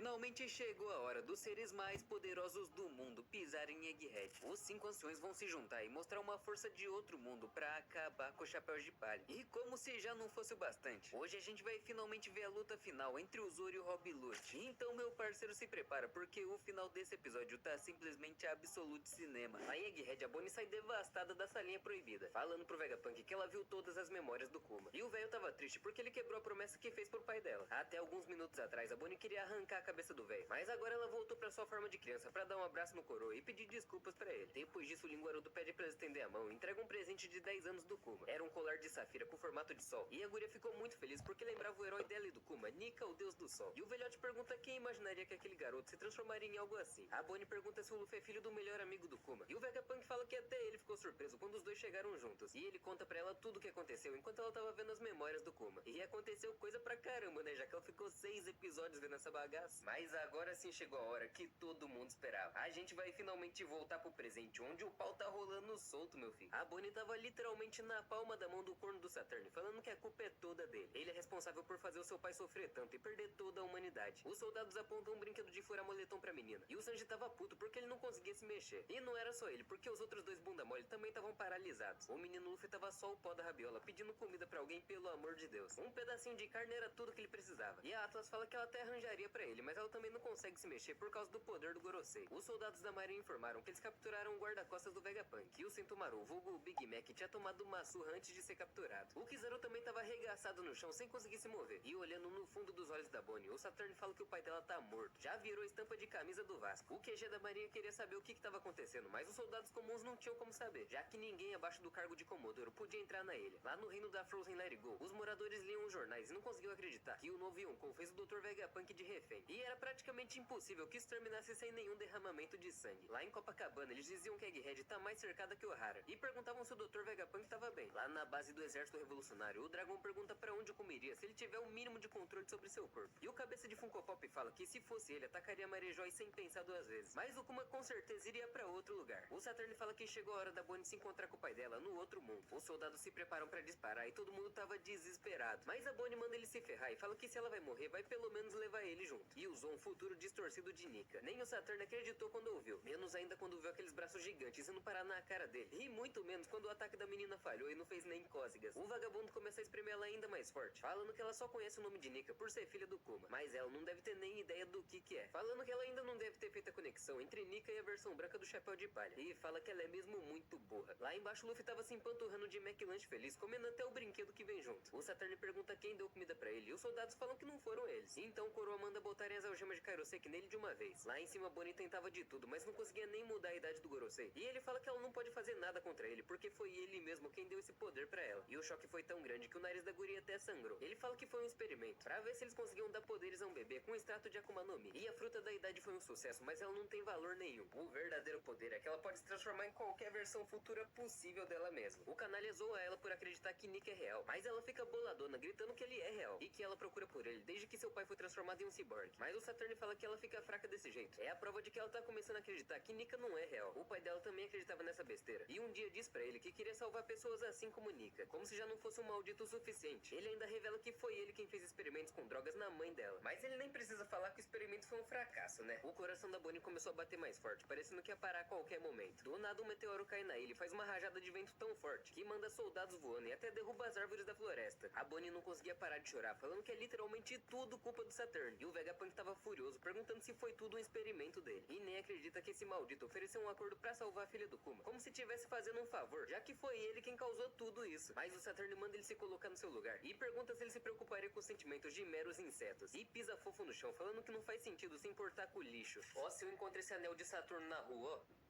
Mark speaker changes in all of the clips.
Speaker 1: Finalmente chegou a hora dos seres mais poderosos do mundo pisarem em Egghead. Os 5 anciões vão se juntar e mostrar uma força de outro mundo pra acabar com os chapéus de palha. E como se já não fosse o bastante, hoje a gente vai finalmente ver a luta final entre o Zoro e o Rob Lute. Então meu parceiro, se prepara, porque o final desse episódio tá simplesmente absoluto cinema. Lá em Egghead, a Bonnie sai devastada da salinha proibida, falando pro Vegapunk que ela viu todas as memórias do Kuma. E o velho tava triste porque ele quebrou a promessa que fez pro pai dela. Até alguns minutos atrás, a Bonnie queria arrancar a cabeça do velho, mas agora ela voltou pra sua forma de criança pra dar um abraço no coroa e pedir desculpas pra ele. Depois disso, o linguarudo pede pra ela estender a mão e entrega um presente de 10 anos do Kuma. Era um colar de safira com formato de sol, e a guria ficou muito feliz porque lembrava o herói dela e do Kuma, Nika, o deus do sol. E o velhote pergunta quem imaginaria que aquele garoto se transformaria em algo assim. A Bonnie pergunta se o Luffy é filho do melhor amigo do Kuma, e o Vegapunk fala que até ele ficou surpreso quando os dois chegaram juntos. E ele conta pra ela tudo o que aconteceu enquanto ela tava vendo as memórias do Kuma. E aconteceu coisa pra caramba, né, já que ela ficou 6 episódios vendo essa bagaça. Mas agora sim chegou a hora que todo mundo esperava. A gente vai finalmente voltar pro presente, onde o pau tá rolando solto, meu filho. A Bonnie tava literalmente na palma da mão do corno do Saturn, falando que a culpa é toda dele. Ele é responsável por fazer o seu pai sofrer tanto e perder toda a humanidade. Os soldados apontam um brinquedo de furar moletom pra menina, e o Sanji tava puto porque ele não conseguia se mexer. E não era só ele, porque os outros dois bunda mole também estavam paralisados. O menino Luffy tava só o pó da rabiola, pedindo comida pra alguém, pelo amor de Deus. Um pedacinho de carne era tudo que ele precisava. E a Atlas fala que ela até arranjaria pra ele, mas ela também não consegue se mexer por causa do poder do Gorosei. Os soldados da marinha informaram que eles capturaram o guarda-costas do Vegapunk, e o Sentomaru, vulgo Big Mac, tinha tomado uma surra antes de ser capturado. O Kizaru também tava arregaçado no chão sem conseguir se mover. E olhando no fundo dos olhos da Bonnie, o Saturn fala que o pai dela tá morto. Já virou estampa de camisa do Vasco. O QG da marinha queria saber o que tava acontecendo, mas os soldados comuns não tinham como saber, já que ninguém abaixo do cargo de Comodoro podia entrar na ilha. Lá no reino da Frozen Let It Go, os moradores liam os jornais e não conseguiam acreditar que o novo Yonkou fez o Dr. Vegapunk de refém. E era praticamente impossível que isso terminasse sem nenhum derramamento de sangue. Lá em Copacabana, eles diziam que Egghead tá mais cercada que Ohara, e perguntavam se o Dr. Vegapunk tava bem. Lá na base do exército revolucionário, o dragão pergunta pra onde o Kuma iria se ele tiver o mínimo de controle sobre seu corpo. E o cabeça de Funko Pop fala que se fosse ele, atacaria Marejó sem pensar 2 vezes. Mas o Kuma com certeza iria pra outro lugar. O Saturn fala que chegou a hora da Bonnie se encontrar com o pai dela no outro mundo. Os soldados se preparam pra disparar e todo mundo tava desesperado. Mas a Bonnie manda ele se ferrar e fala que se ela vai morrer, vai pelo menos levar ele junto. E usou um futuro distorcido de Nika. Nem o Saturn acreditou quando ouviu. Menos ainda quando viu aqueles braços gigantes indo parar na cara dele. E muito menos quando o ataque da menina falhou e não fez nem cócegas. O vagabundo começa a espremer ela ainda mais forte, falando que ela só conhece o nome de Nika por ser filha do Kuma. Mas ela não deve ter nem ideia do que é. Falando que ela ainda não deve ter feito a conexão entre Nika e a versão branca do chapéu de palha. E fala que ela é mesmo muito burra. Lá embaixo, o Luffy tava se empanturrando de McLanche feliz, comendo até o brinquedo que vem junto. O Saturn pergunta quem deu comida pra ele, e os soldados falam que não foram eles. Então o Coroa manda botarem as algemas de Kairoseki nele de uma vez. Lá em cima, a Bonnie tentava de tudo, mas não conseguia nem mudar a idade do Gorosei. E ele fala que ela não pode fazer nada contra ele, porque foi ele mesmo quem deu esse poder pra ela. E o choque foi tão grande que o nariz da guria até sangrou. Ele fala que foi um experimento, pra ver se eles conseguiam dar poderes a um bebê com o extrato de Akuma no Mi. E a fruta da idade foi um sucesso, mas ela não tem valor nenhum. O verdadeiro poder é que ela pode se transformar em qualquer versão futura possível dela mesma. O canalha zoa ela por acreditar que Nika é real, mas ela fica boladona gritando que ele é real, e que ela procura por ele desde que seu pai foi transformado em um ciborgue. Mas o Saturn fala que ela fica fraca desse jeito. É a prova de que ela tá começando a acreditar que Nika não é real. O pai dela também acreditava nessa besteira, e um dia diz pra ele que queria salvar pessoas assim como Nika, como se já não fosse um maldito o suficiente. Ele ainda revela que foi ele quem fez experimentos com drogas na mãe dela. Mas ele nem precisa falar que o experimento foi um fracasso, né? O coração da Bonnie começou a bater mais forte, parecendo que ia parar a qualquer momento. Do nada, um meteoro cai na ilha e faz uma rajada de vento tão forte que manda soldados voando e até derruba as árvores da floresta. A Bonnie não conseguia parar de chorar, falando que é literalmente tudo culpa do Saturn. E o Vegapunk tava furioso, perguntando se foi tudo um experimento dele. E nem acredita que esse maldito ofereceu um acordo pra salvar a filha do Kuma, como se tivesse fazendo um favor, já que foi ele quem causou tudo isso. Mas o Saturn manda ele se colocar no seu lugar e pergunta se ele se preocuparia com os sentimentos de meros insetos. E pisa fofo no chão, falando que não faz sentido se importar com o lixo. Ó, se eu encontro esse anel de Saturno na rua, ó.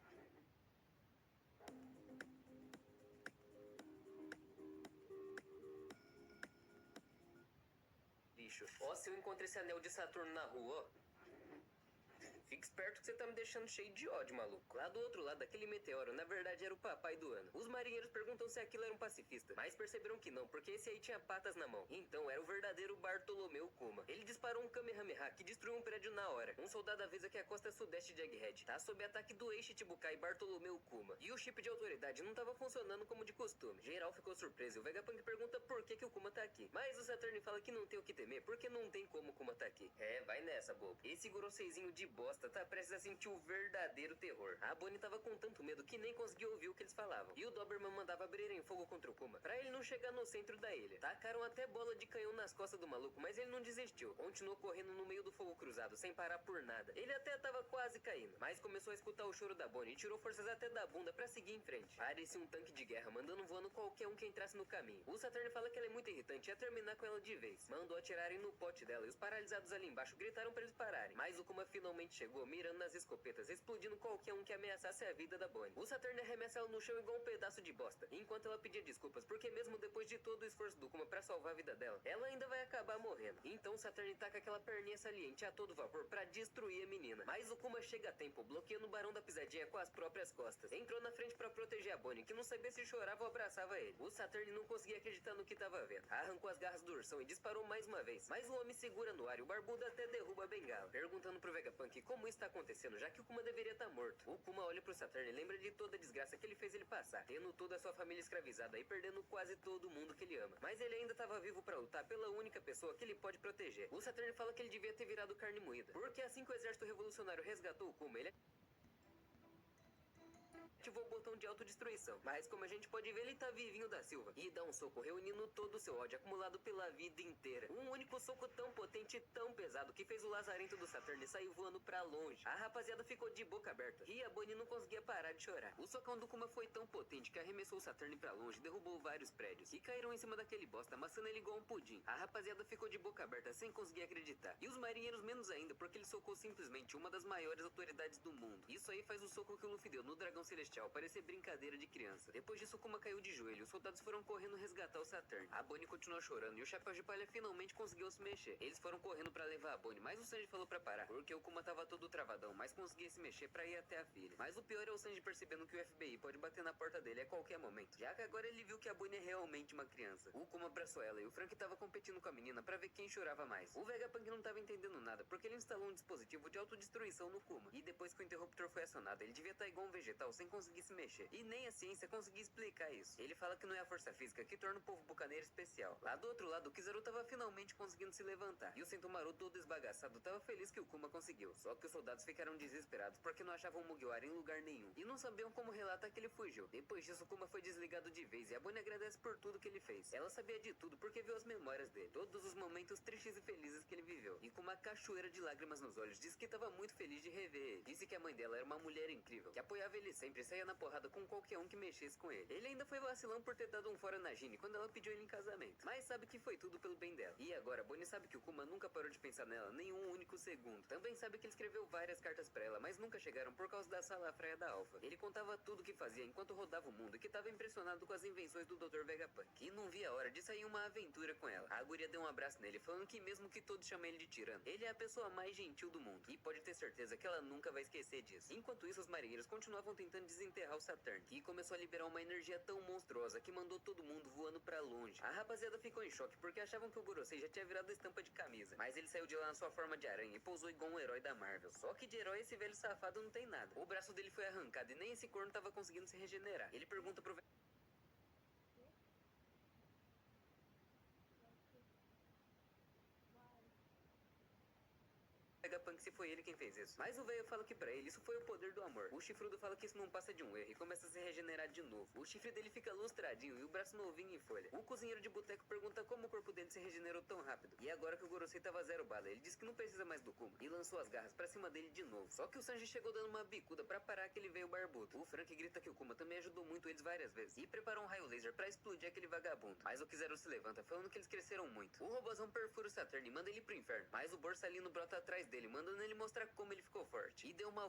Speaker 1: Lixo. Ó, se eu encontro esse anel de Saturno na rua, ó. Fique esperto que você tá me deixando cheio de ódio, maluco. Lá do outro lado, aquele meteoro, na verdade, era o papai do ano. Os marinheiros perguntam se aquilo era um pacifista, mas perceberam que não, porque esse aí tinha patas na mão. Então, era o verdadeiro Bartolomeu Kuma. Ele disparou um Kamehameha que destruiu um prédio na hora. Um soldado avisa que a costa sudeste de Egghead tá sob ataque do Eishichibukai Bartolomeu Kuma. E o chip de autoridade não tava funcionando como de costume. Geral ficou surpreso e o Vegapunk pergunta por que o Kuma tá aqui. Mas o Saturn fala que não tem o que temer, porque não tem como o Kuma tá aqui. É, vai nessa, bobo. Esse Goroseizinho de bosta tá prestes a sentir o verdadeiro terror. A Bonnie tava com tanto medo que nem conseguia ouvir o que eles falavam. E o Doberman mandava abrirem fogo contra o Kuma, pra ele não chegar no centro da ilha. Tacaram até bola de canhão nas costas do maluco, mas ele não desistiu. Continuou correndo no meio do fogo cruzado, sem parar por nada. Ele até tava quase caindo, mas começou a escutar o choro da Bonnie e tirou forças até da bunda pra seguir em frente. Parecia um tanque de guerra, mandando voando qualquer um que entrasse no caminho. O Saturn fala que ela é muito irritante e ia terminar com ela de vez. Mandou atirarem no pote dela e os paralisados ali embaixo gritaram pra eles pararem. Mas o Kuma finalmente chegou, mirando nas escopetas, explodindo qualquer um que ameaçasse a vida da Bonnie. O Saturn arremessa ela no chão igual um pedaço de bosta, enquanto ela pedia desculpas, porque mesmo depois de todo o esforço do Kuma pra salvar a vida dela, ela ainda vai acabar morrendo. Então o Saturn taca aquela perninha saliente a todo vapor pra destruir a menina. Mas o Kuma chega a tempo, bloqueando o Barão da Pisadinha com as próprias costas. Entrou na frente pra proteger a Bonnie, que não sabia se chorava ou abraçava ele. O Saturn não conseguia acreditar no que tava vendo. Arrancou as garras do ursão e disparou mais uma vez. Mas o homem segura no ar e o barbudo até derruba a bengala, perguntando pro Vegapunk como isso tá acontecendo, já que o Kuma deveria estar morto. O Kuma olha pro Saturn e lembra de toda a desgraça que ele fez ele passar, tendo toda a sua família escravizada e perdendo quase todo mundo que ele ama. Mas ele ainda tava vivo pra lutar pela única pessoa que ele pode proteger. O Saturn fala que ele devia ter virado carne moída, porque assim que o exército revolucionário resgatou o Kuma, ele ativou o botão de autodestruição. Mas como a gente pode ver, ele tá vivinho da Silva e dá um soco reunindo todo o seu ódio acumulado pela vida inteira. Um único soco tão potente e tão pesado que fez o lazarento do Saturn sair voando pra longe. A rapaziada ficou de boca aberta e a Bonnie não conseguia parar de chorar. O socão do Kuma foi tão potente que arremessou o Saturn pra longe e derrubou vários prédios e caíram em cima daquele bosta, amassando ele igual um pudim. A rapaziada ficou de boca aberta sem conseguir acreditar. E os marinheiros menos ainda, porque ele socou simplesmente uma das maiores autoridades do mundo. Isso aí faz o soco que o Luffy deu no Dragão Celestial parecer brincadeira de criança. Depois disso, Kuma caiu de joelho. Os soldados foram correndo resgatar o Saturn. A Bonnie continuou chorando e o Chapéu de Palha finalmente conseguiu se mexer. Eles foram correndo pra levar a Bonnie, mas o Sanji falou pra parar, porque o Kuma tava todo travadão, mas conseguia se mexer pra ir até a filha. Mas o pior é o Sanji percebendo que o FBI pode bater na porta dele a qualquer momento, já que agora ele viu que a Bonnie é realmente uma criança. O Kuma abraçou ela e o Frank tava competindo com a menina pra ver quem chorava mais. O Vegapunk não tava entendendo nada, porque ele instalou um dispositivo de autodestruição no Kuma. E depois que o interruptor foi acionado, ele devia estar igual um vegetal sem conseguir se mexer. E nem a ciência conseguia explicar isso. Ele fala que não é a força física que torna o povo bucaneiro especial. Lá do outro lado, o Kizaru tava finalmente conseguindo se levantar. E o Sentomaru, todo esbagaçado, tava feliz que o Kuma conseguiu. Só que os soldados ficaram desesperados porque não achavam o Mugiwara em lugar nenhum. E não sabiam como relatar que ele fugiu. Depois disso, o Kuma foi desligado de vez e a Bonnie agradece por tudo que ele fez. Ela sabia de tudo porque viu as memórias dele. Todos os momentos tristes e felizes que ele viveu. E com uma cachoeira de lágrimas nos olhos, disse que tava muito feliz de rever ele. Disse que a mãe dela era uma mulher incrível, que apoiava ele sempre e saía na porrada com qualquer um que mexesse com ele. Ele ainda foi vacilão por ter dado um fora na Gine quando ela pediu ele em casamento. Mas sabe que foi tudo pelo bem dela. E agora, Bonnie sabe que o Kuma nunca parou de pensar nela nem um único segundo. Também sabe que ele escreveu várias cartas pra ela, mas nunca chegaram por causa da salafraia da Alpha. Ele contava tudo que fazia enquanto rodava o mundo e que tava impressionado com as invenções do Dr. Vegapunk. E não via a hora de sair uma aventura com ela. A guria deu um abraço nele, falando que mesmo que todos chamem ele de tirano, ele é a pessoa mais gentil do mundo. E pode ter certeza que ela nunca vai esquecer disso. Enquanto isso, os marinheiros continuavam tentando desenterrar o Saturn, que começou a liberar uma energia tão monstruosa que mandou todo mundo voando pra longe. A rapaziada ficou em choque porque achavam que o Gorosei já tinha virado estampa de camisa. Mas ele saiu de lá na sua forma de aranha e pousou igual um herói da Marvel. Só que de herói esse velho safado não tem nada. O braço dele foi arrancado e nem esse corno tava conseguindo se regenerar. Ele pergunta pro Vegapunk se foi ele quem fez isso. Mas o velho fala que pra ele isso foi o poder do amor. O chifrudo fala que isso não passa de um erro e começa a se regenerar de novo. O chifre dele fica lustradinho e o braço novinho em folha. O cozinheiro de boteco pergunta como o corpo dele se regenerou tão rápido. E agora que o Gorosei tava zero bala, ele disse que não precisa mais do Kuma e lançou as garras pra cima dele de novo. Só que o Sanji chegou dando uma bicuda pra parar aquele velho barbudo. O Frank grita que o Kuma também ajudou muito eles várias vezes e preparou um raio laser pra explodir aquele vagabundo. Mas o Kizaru se levanta falando que eles cresceram muito. O robozão perfura o Saturn e manda ele pro inferno. Mas o Borsalino brota atrás dele, mandando ele mostrar como ele ficou forte. E deu uma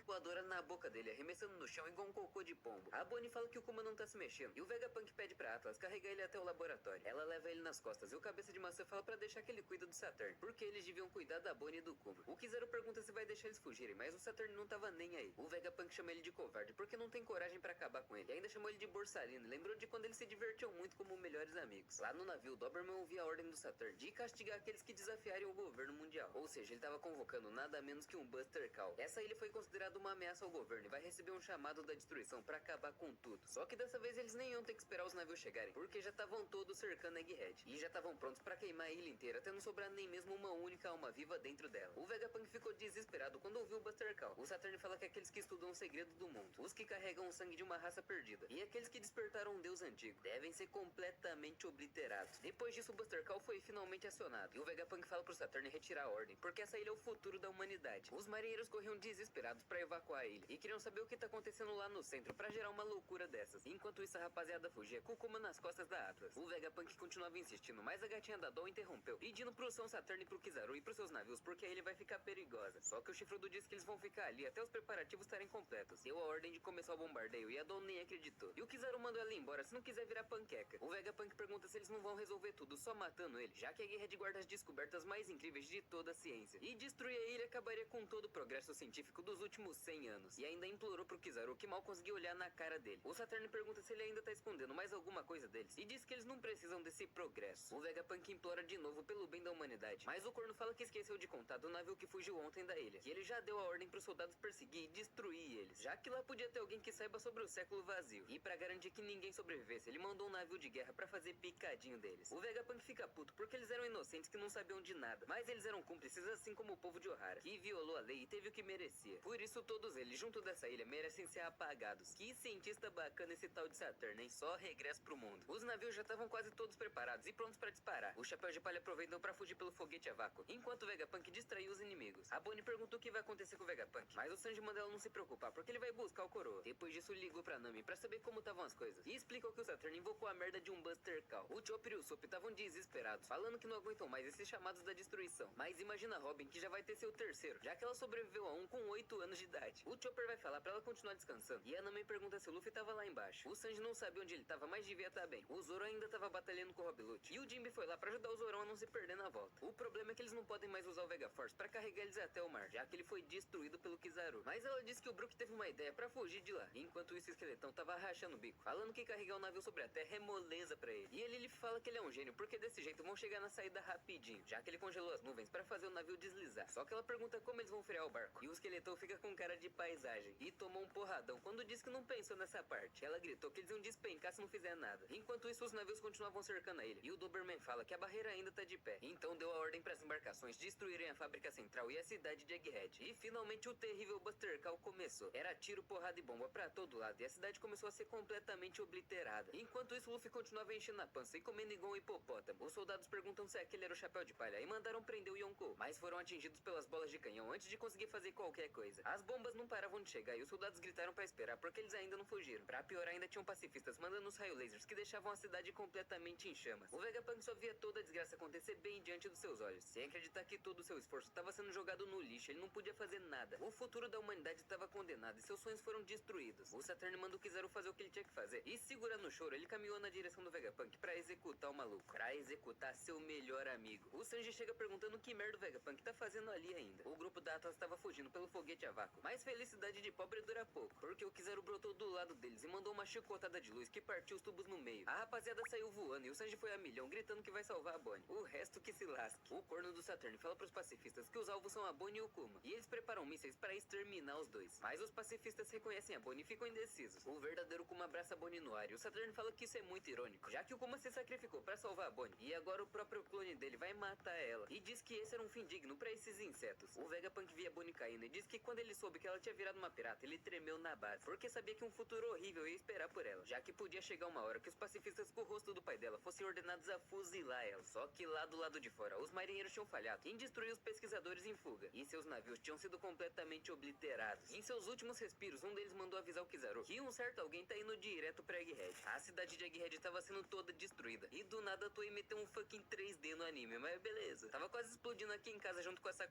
Speaker 1: voadora na boca dele, arremessando no chão igual um cocô de pombo. A Bonnie fala que o Kuma não tá se mexendo, e o Vegapunk pede pra Atlas carregar ele até o laboratório. Ela leva ele nas costas, e o Cabeça de Maçã fala pra deixar que ele cuida do Saturn, porque eles deviam cuidar da Bonnie e do Kuma. O Kizaru pergunta se vai deixar eles fugirem, mas o Saturn não tava nem aí. O Vegapunk chama ele de covarde, porque não tem coragem pra acabar com ele, e ainda chamou ele de borsalino, e lembrou de quando eles se divertiam muito como melhores amigos. Lá no navio, Doberman ouvia a ordem do Saturn de castigar aqueles que desafiarem o governo mundial, ou seja, ele tava convocando nada menos que um Buster Call. Essa ilha foi considerada uma ameaça ao governo e vai receber um chamado da destruição pra acabar com tudo. Só que dessa vez eles nem iam ter que esperar os navios chegarem, porque já estavam todos cercando Egghead, e já estavam prontos pra queimar a ilha inteira, até não sobrar nem mesmo uma única alma viva dentro dela. O Vegapunk ficou desesperado quando ouviu o Buster Call. O Saturn fala que aqueles que estudam o segredo do mundo, os que carregam o sangue de uma raça perdida, e aqueles que despertaram um deus antigo, devem ser completamente obliterados. Depois disso, o Buster Call foi finalmente acionado, e o Vegapunk fala pro Saturn retirar a ordem, porque essa ilha é o futuro da humanidade. Os marinheiros corriam desesperados pra evacuar a ilha, e queriam saber o que tá acontecendo lá no centro pra gerar uma loucura dessas. Enquanto isso, a rapaziada fugia com o Kuma nas costas da Atlas. O Vegapunk continuava insistindo, mas a gatinha da Doll interrompeu, pedindo pro São Saturn e pro Kizaru e pros seus navios, porque a ilha vai ficar perigosa. Só que o Chifrudo disse que eles vão ficar ali até os preparativos estarem completos. Deu a ordem de começar o bombardeio, e a Doll nem acreditou. E o Kizaru mandou ela embora se não quiser virar panqueca. O Vegapunk pergunta se eles não vão resolver tudo só matando ele, já que a Egghead guarda as descobertas mais incríveis de toda a ciência. E destruir a ilha acabaria com todo o progresso científico dos últimos 100 anos. E ainda implorou pro Kizaru, que mal conseguiu olhar na cara dele. O Saturn pergunta se ele ainda tá escondendo mais alguma coisa deles, e diz que eles não precisam desse progresso. O Vegapunk implora de novo pelo bem da humanidade, mas o corno fala que esqueceu de contar do navio que fugiu ontem da ilha, que ele já deu a ordem pros soldados perseguir e destruir eles, já que lá podia ter alguém que saiba sobre o século vazio. E pra garantir que ninguém sobrevivesse, ele mandou um navio de guerra pra fazer picadinho deles. O Vegapunk fica puto porque eles eram inocentes que não sabiam de nada, mas eles eram cúmplices assim como o povo de Ohara, que violou a lei e teve o que merecia. Por isso todos eles, junto dessa ilha, merecem ser apagados. Que cientista bacana esse tal de Saturn, hein? Só regresso pro mundo. Os navios já estavam quase todos preparados e prontos pra disparar. O Chapéu de Palha aproveitou pra fugir pelo foguete a vácuo, enquanto o Vegapunk distraiu os inimigos. A Bonnie perguntou o que vai acontecer com o Vegapunk, mas o Sanji manda ela não se preocupar, porque ele vai buscar o coroa. Depois disso, ligou pra Nami pra saber como estavam as coisas, e explicou que o Saturn invocou a merda de um Buster Call. O Chopper e o Sop estavam desesperados, falando que não aguentam mais esses chamados da destruição. Mas imagina a Robin, que já vai ter seu terceiro, já que ela sobreviveu a um com 8 anos de idade. O Chopper vai falar pra ela continuar descansando, e a Nami pergunta se o Luffy tava lá embaixo. O Sanji não sabia onde ele tava, mas devia estar bem. O Zoro ainda tava batalhando com o Rob Lute, e o Jinbe foi lá pra ajudar o Zorão a não se perder na volta. O problema é que eles não podem mais usar o Vega Force pra carregar eles até o mar, já que ele foi destruído pelo Kizaru. Mas ela disse que o Brook teve uma ideia pra fugir de lá. Enquanto isso, o Esqueletão tava rachando o bico, falando que carregar o navio sobre a terra é moleza pra ele. E ele fala que ele é um gênio, porque desse jeito vão chegar na saída rapidinho, já que ele congelou as nuvens pra fazer o navio deslizar. Só que ela pergunta como eles vão frear o barco, e o Esqueletão fica com cara de paisagem, e tomou um porradão quando disse que não pensou nessa parte. Ela gritou que eles iam despencar se não fizer nada. Enquanto isso, os navios continuavam cercando a ilha, e o Doberman fala que a barreira ainda tá de pé. Então deu a ordem para as embarcações destruírem a fábrica central e a cidade de Egghead. E finalmente o terrível Buster Call começou. Era tiro, porrada e bomba pra todo lado, e a cidade começou a ser completamente obliterada. Enquanto isso, Luffy continuava enchendo a pança e comendo igual um hipopótamo. Os soldados perguntam se aquele era o Chapéu de Palha e mandaram prender o Yonkou, mas foram atingidos pelas bolas de canhão antes de conseguir fazer qualquer coisa. As bombas não paravam de chegar e os soldados gritaram pra esperar porque eles ainda não fugiram. Pra piorar, ainda tinham pacifistas mandando os raio lasers que deixavam a cidade completamente em chamas. O Vegapunk só via toda a desgraça acontecer bem diante dos seus olhos, sem acreditar que todo o seu esforço estava sendo jogado no lixo. Ele não podia fazer nada. O futuro da humanidade estava condenado e seus sonhos foram destruídos. O Saturn mandou o Kizaru fazer o que ele tinha que fazer, e segurando o choro, ele caminhou na direção do Vegapunk pra executar o maluco, pra executar seu melhor amigo. O Sanji chega perguntando que merda o Vegapunk tá fazendo ali ainda. O grupo da Atlas estava fugindo pelo foguete a vácuo, mas felicidade de pobre dura pouco, porque o Kizaru brotou do lado deles e mandou uma chicotada de luz que partiu os tubos no meio. A rapaziada saiu voando e o Sanji foi a milhão, gritando que vai salvar a Bonnie. O resto que se lasque. O corno do Saturn fala pros pacifistas que os alvos são a Bonnie e o Kuma, e eles preparam mísseis para exterminar os dois. Mas os pacifistas reconhecem a Bonnie e ficam indecisos. O verdadeiro Kuma abraça a Bonnie no ar, e o Saturn fala que isso é muito irônico, já que o Kuma se sacrificou para salvar a Bonnie, e agora o próprio clone dele vai matar ela, e diz que esse era um fim digno para esses insetos. O Vegapunk via a Bonnie caindo e diz que quando ele soube que ela tinha virado uma pirata, ele tremeu na base, porque sabia que um futuro horrível ia esperar por ela, já que podia chegar uma hora que os pacifistas com o rosto do pai dela fossem ordenados a fuzilar ela. Só que lá do lado de fora, os marinheiros tinham falhado em destruir os pesquisadores em fuga, e seus navios tinham sido completamente obliterados. Em seus últimos respiros, um deles mandou avisar o Kizaru que um certo alguém tá indo direto pra Egghead. A cidade de Egghead tava sendo toda destruída, e do nada a Toei meteu um fucking 3D no anime, mas beleza. Tava quase explodindo aqui em casa junto com essa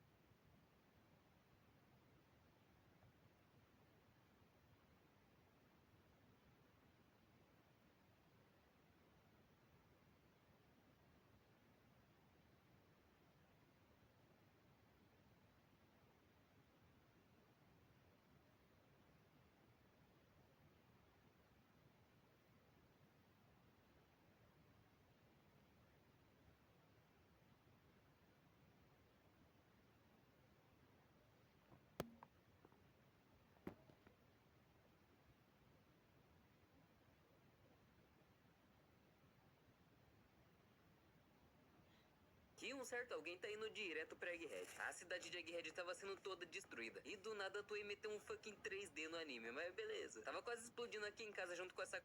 Speaker 1: que um certo alguém tá indo direto pra Egghead. A cidade de Egghead tava sendo toda destruída. E do nada a Toei meteu um fucking 3D no anime, mas beleza. Tava quase explodindo aqui em casa junto com essa